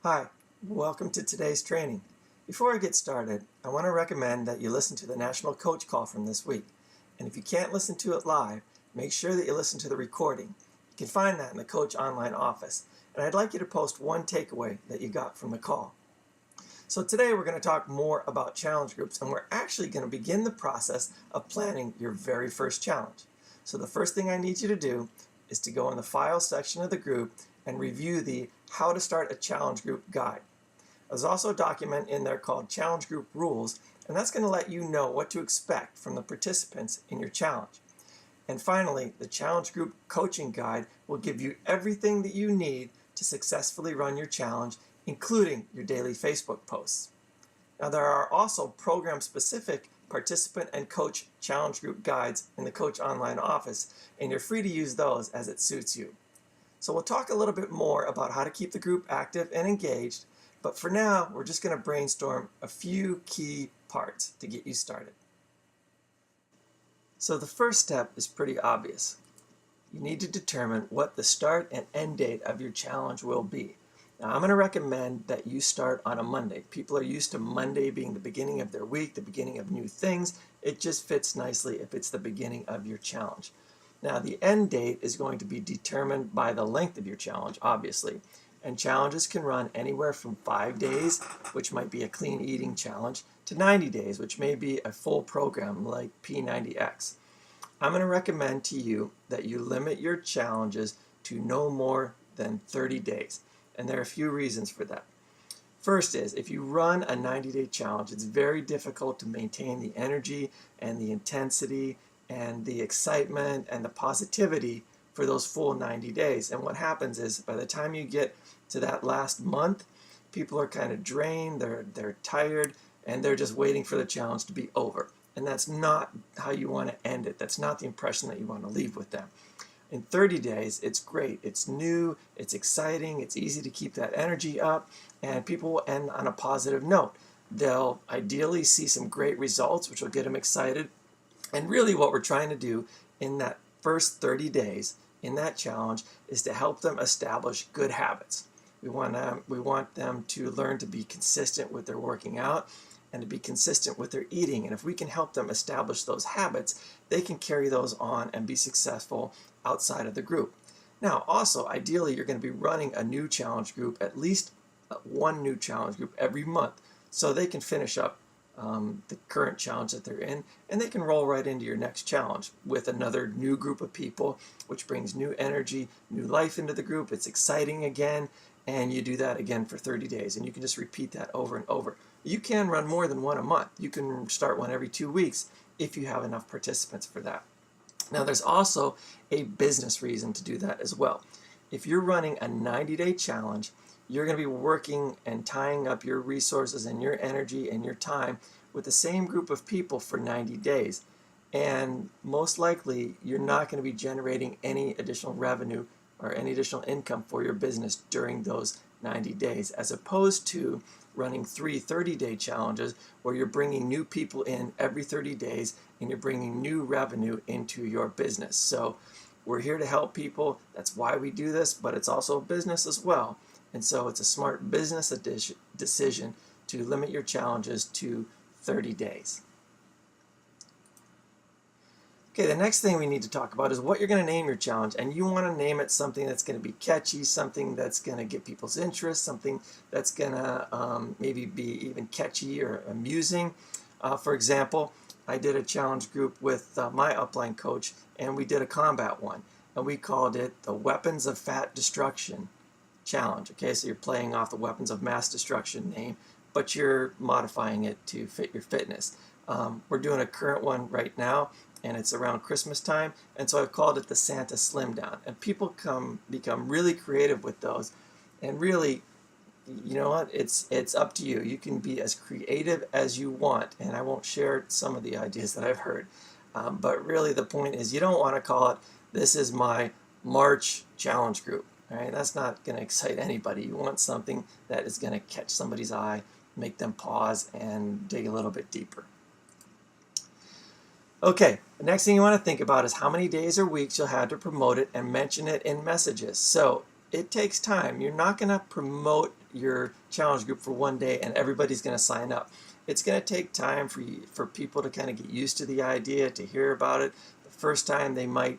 Hi, welcome to today's training. Before I get started, I want to recommend that you listen to the National Coach Call from this week. And if you can't listen to it live, make sure that you listen to the recording. You can find that in the Coach Online office. And I'd like you to post one takeaway that you got from the call. So today we're going to talk more about challenge groups, and we're actually going to begin the process of planning your very first challenge. So the first thing I need you to do is to go in the Files section of the group and review the How to Start a Challenge Group guide. There's also a document in there called Challenge Group Rules, and that's going to let you know what to expect from the participants in your challenge. And finally, the Challenge Group Coaching Guide will give you everything that you need to successfully run your challenge, including your daily Facebook posts. Now, there are also program-specific participant and coach challenge group guides in the Coach Online office, and you're free to use those as it suits you. So we'll talk a little bit more about how to keep the group active and engaged, but for now, we're just going to brainstorm a few key parts to get you started. So the first step is pretty obvious. You need to determine what the start and end date of your challenge will be. Now, I'm going to recommend that you start on a Monday. People are used to Monday being the beginning of their week, the beginning of new things. It just fits nicely if it's the beginning of your challenge. Now, the end date is going to be determined by the length of your challenge, obviously. And challenges can run anywhere from 5 days, which might be a clean eating challenge, to 90 days, which may be a full program like P90X. I'm going to recommend to you that you limit your challenges to no more than 30 days. And there are a few reasons for that. First is, if you run a 90-day challenge, it's very difficult to maintain the energy and the intensity and the excitement and the positivity for those full 90 days. And what happens is, by the time you get to that last month, people are kind of drained, they're tired, and they're just waiting for the challenge to be over. And that's not how you want to end it. That's not the impression that you want to leave with them. In 30 days, it's great. It's new, it's exciting, it's easy to keep that energy up, and people will end on a positive note. They'll ideally see some great results, which will get them excited. And really what we're trying to do in that first 30 days in that challenge is to help them establish good habits. We want them to learn to be consistent with their working out and to be consistent with their eating. And if we can help them establish those habits, they can carry those on and be successful outside of the group. Now, also, ideally, you're going to be running a new challenge group, at least one new challenge group every month, so they can finish up the current challenge that they're in, and they can roll right into your next challenge with another new group of people, which brings new energy, new life into the group. It's exciting again, and you do that again for 30 days, and you can just repeat that over and over. You can run more than one a month. You can start one every 2 weeks if you have enough participants for that. Now, there's also a business reason to do that as well. If you're running a 90-day challenge, you're going to be working and tying up your resources and your energy and your time with the same group of people for 90 days. And most likely, you're not going to be generating any additional revenue or any additional income for your business during those 90 days, as opposed to running 3 30-day challenges where you're bringing new people in every 30 days and you're bringing new revenue into your business. So we're here to help people. That's why we do this, but it's also a business as well. And so it's a smart business decision to limit your challenges to 30 days. Okay, the next thing we need to talk about is what you're going to name your challenge. And you want to name it something that's going to be catchy, something that's going to get people's interest, something that's going to maybe be even catchy or amusing. For example, I did a challenge group with my upline coach, and we did a combat one. And we called it the Weapons of Fat Destruction Challenge. Okay, so you're playing off the Weapons of Mass Destruction name, but you're modifying it to fit your fitness. We're doing a current one right now, and it's around Christmas time, and so I've called it the Santa Slim Down. And people become really creative with those, and really, you know what, it's up to you. You can be as creative as you want, and I won't share some of the ideas that I've heard, but really the point is you don't want to call it, this is my March challenge group. All right, that's not going to excite anybody. You want something that is going to catch somebody's eye, make them pause and dig a little bit deeper. Okay, the next thing you want to think about is how many days or weeks you'll have to promote it and mention it in messages. So it takes time. You're not going to promote your challenge group for one day and everybody's going to sign up. It's going to take time for people to kind of get used to the idea, to hear about it. The first time they might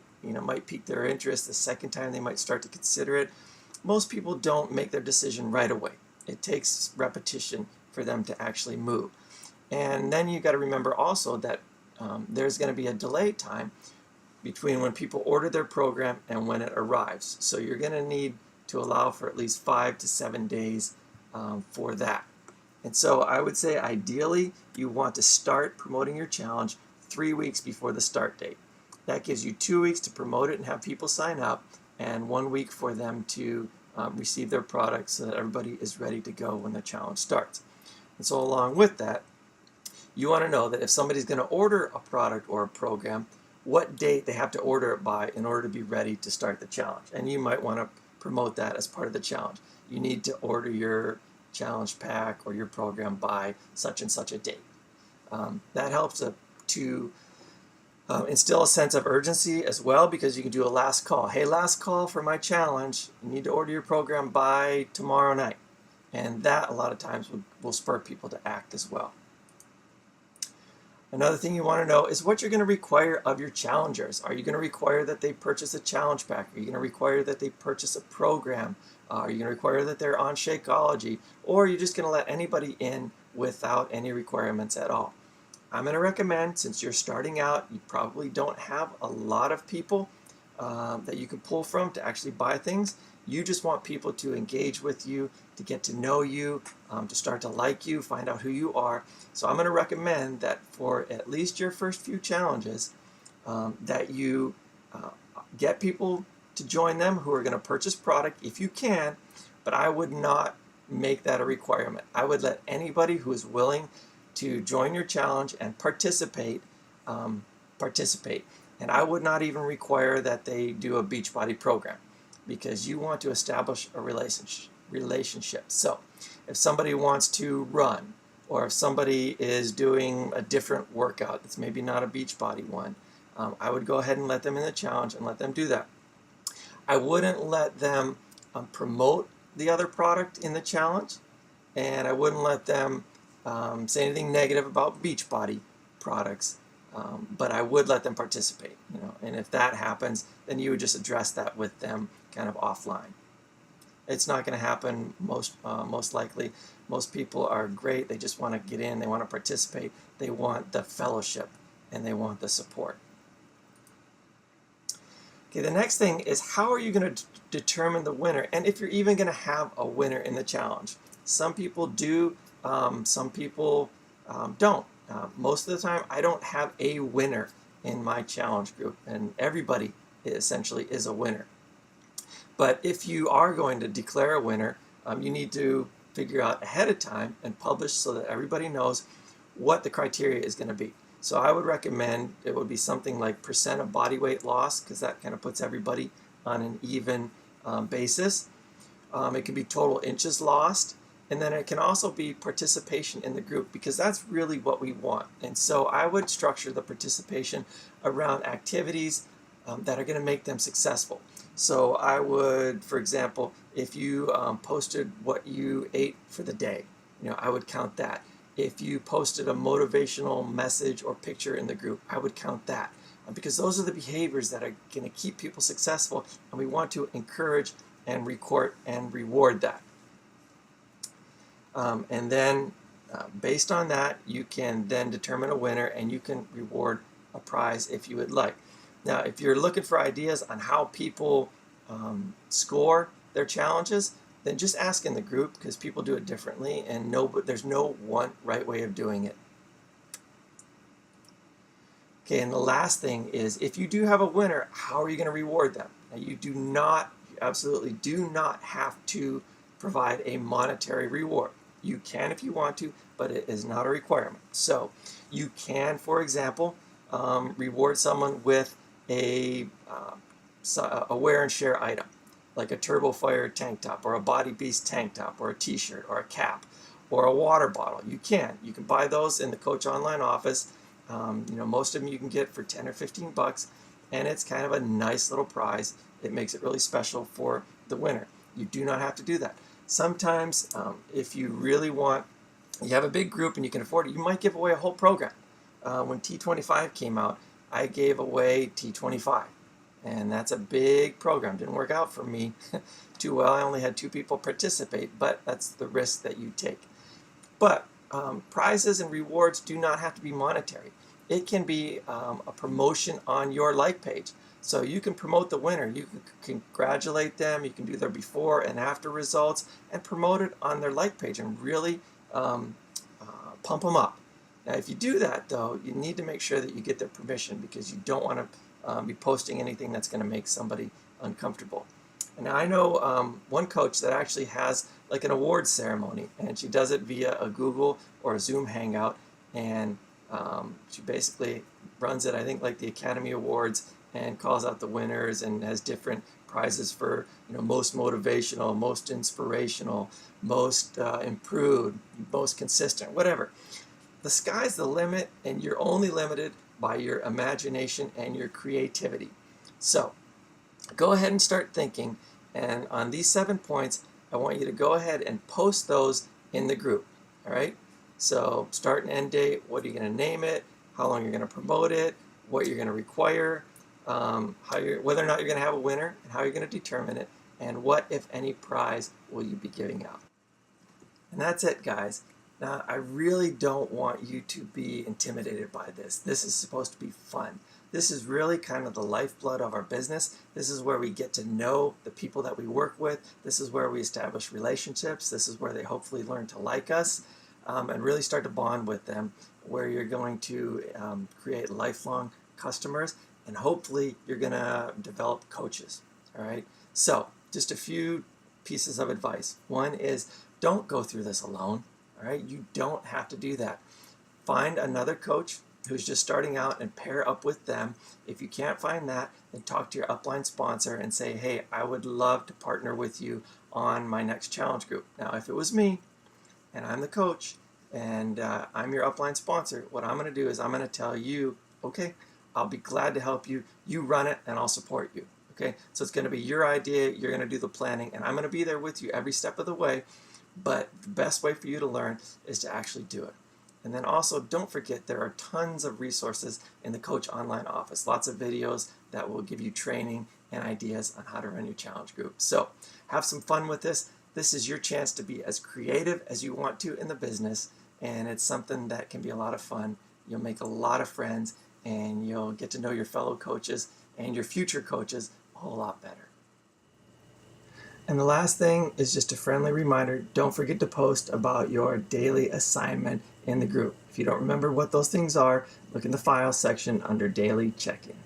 pique their interest. The second time they might start to consider it. Most people don't make their decision right away. It takes repetition for them to actually move. And then you got to remember also that there's going to be a delay time between when people order their program and when it arrives. So you're going to need to allow for at least 5 to 7 days for that. And so I would say ideally you want to start promoting your challenge 3 weeks before the start date. That gives you 2 weeks to promote it and have people sign up, and 1 week for them to receive their product so that everybody is ready to go when the challenge starts. And so along with that, you want to know that if somebody's going to order a product or a program, what date they have to order it by in order to be ready to start the challenge. And you might want to promote that as part of the challenge. You need to order your challenge pack or your program by such and such a date. That helps to instill a sense of urgency as well, because you can do a last call. Hey, last call for my challenge. You need to order your program by tomorrow night. And that a lot of times will spur people to act as well. Another thing you want to know is what you're going to require of your challengers. Are you going to require that they purchase a challenge pack? Are you going to require that they purchase a program? Are you going to require that they're on Shakeology? Or are you just going to let anybody in without any requirements at all? I'm going to recommend, since you're starting out, you probably don't have a lot of people that you can pull from to actually buy things. You just want people to engage with you, to get to know you, to start to like you, find out who you are. So I'm going to recommend that for at least your first few challenges, that you get people to join them who are going to purchase product if you can, but I would not make that a requirement. I would let anybody who is willing to join your challenge and participate. And I would not even require that they do a Beachbody program, because you want to establish a relationship. So if somebody wants to run, or if somebody is doing a different workout that's maybe not a Beachbody one, I would go ahead and let them in the challenge and let them do that. I wouldn't let them promote the other product in the challenge, and I wouldn't let them say anything negative about Beachbody products, but I would let them participate. And if that happens, then you would just address that with them kind of offline. It's not going to happen most likely. Most people are great. They just want to get in. They want to participate. They want the fellowship and they want the support. Okay, the next thing is, how are you going to determine the winner, and if you're even going to have a winner in the challenge? Some people do, some people don't. Most of the time, I don't have a winner in my challenge group, and everybody essentially is a winner. But if you are going to declare a winner, you need to figure out ahead of time and publish so that everybody knows what the criteria is going to be. So I would recommend it would be something like % of body weight loss, because that kind of puts everybody on an even basis. It can be total inches lost, and then it can also be participation in the group, because that's really what we want. And so I would structure the participation around activities that are going to make them successful. So I would, for example, if you posted what you ate for the day, I would count that. If you posted a motivational message or picture in the group, I would count that, because those are the behaviors that are going to keep people successful, and we want to encourage and reward that. And then based on that, you can then determine a winner, and you can reward a prize if you would like. Now, if you're looking for ideas on how people score their challenges, then just ask in the group, because people do it differently, and there's no one right way of doing it. Okay, and the last thing is, if you do have a winner, how are you going to reward them? Now, you absolutely do not have to provide a monetary reward. You can if you want to, but it is not a requirement. So you can, for example, reward someone with a wear and share item, like a TurboFire tank top, or a Body Beast tank top, or a t-shirt, or a cap, or a water bottle. You can buy those in the Coach Online office. Most of them you can get for 10 or 15 bucks, and it's kind of a nice little prize. It makes it really special for the winner. You do not have to do that. Sometimes if you really want, you have a big group and you can afford it, you might give away a whole program. When T25 came out, I gave away T25. And that's a big program. Didn't work out for me too well. I only had 2 people participate, but that's the risk that you take. But prizes and rewards do not have to be monetary. It can be a promotion on your like page. So you can promote the winner. You can congratulate them. You can do their before and after results and promote it on their like page and really pump them up. Now, if you do that, though, you need to make sure that you get their permission, because you don't want to be posting anything that's going to make somebody uncomfortable. And now I know one coach that actually has like an awards ceremony, and she does it via a Google or a Zoom Hangout, and she basically runs it, I think, like the Academy Awards, and calls out the winners and has different prizes for, most motivational, most inspirational, most improved, most consistent, whatever. The sky's the limit, and you're only limited by your imagination and your creativity. So go ahead and start thinking, and on these 7 points, I want you to go ahead and post those in the group. All right? So start and end date, what are you going to name it, how long you're going to promote it, what you're going to require, whether or not you're going to have a winner, and how you're going to determine it, and what, if any, prize will you be giving out. And that's it, guys. Now, I really don't want you to be intimidated by this. This is supposed to be fun. This is really kind of the lifeblood of our business. This is where we get to know the people that we work with. This is where we establish relationships. This is where they hopefully learn to like us and really start to bond with them, where you're going to create lifelong customers, and hopefully you're going to develop coaches. All right? So just a few pieces of advice. One is, don't go through this alone. All right, you don't have to do that. Find another coach who's just starting out and pair up with them. If you can't find that, then talk to your upline sponsor and say, hey, I would love to partner with you on my next challenge group. Now, if it was me and I'm the coach and I'm your upline sponsor, what I'm going to do is I'm going to tell you, okay, I'll be glad to help you. You run it and I'll support you. Okay, so it's going to be your idea. You're going to do the planning, and I'm going to be there with you every step of the way. But the best way for you to learn is to actually do it. And then also, don't forget, there are tons of resources in the Coach Online office. Lots of videos that will give you training and ideas on how to run your challenge group. So have some fun with this. This is your chance to be as creative as you want to in the business. And it's something that can be a lot of fun. You'll make a lot of friends, and you'll get to know your fellow coaches and your future coaches a whole lot better. And the last thing is just a friendly reminder, don't forget to post about your daily assignment in the group. If you don't remember what those things are, look in the file section under daily check-in.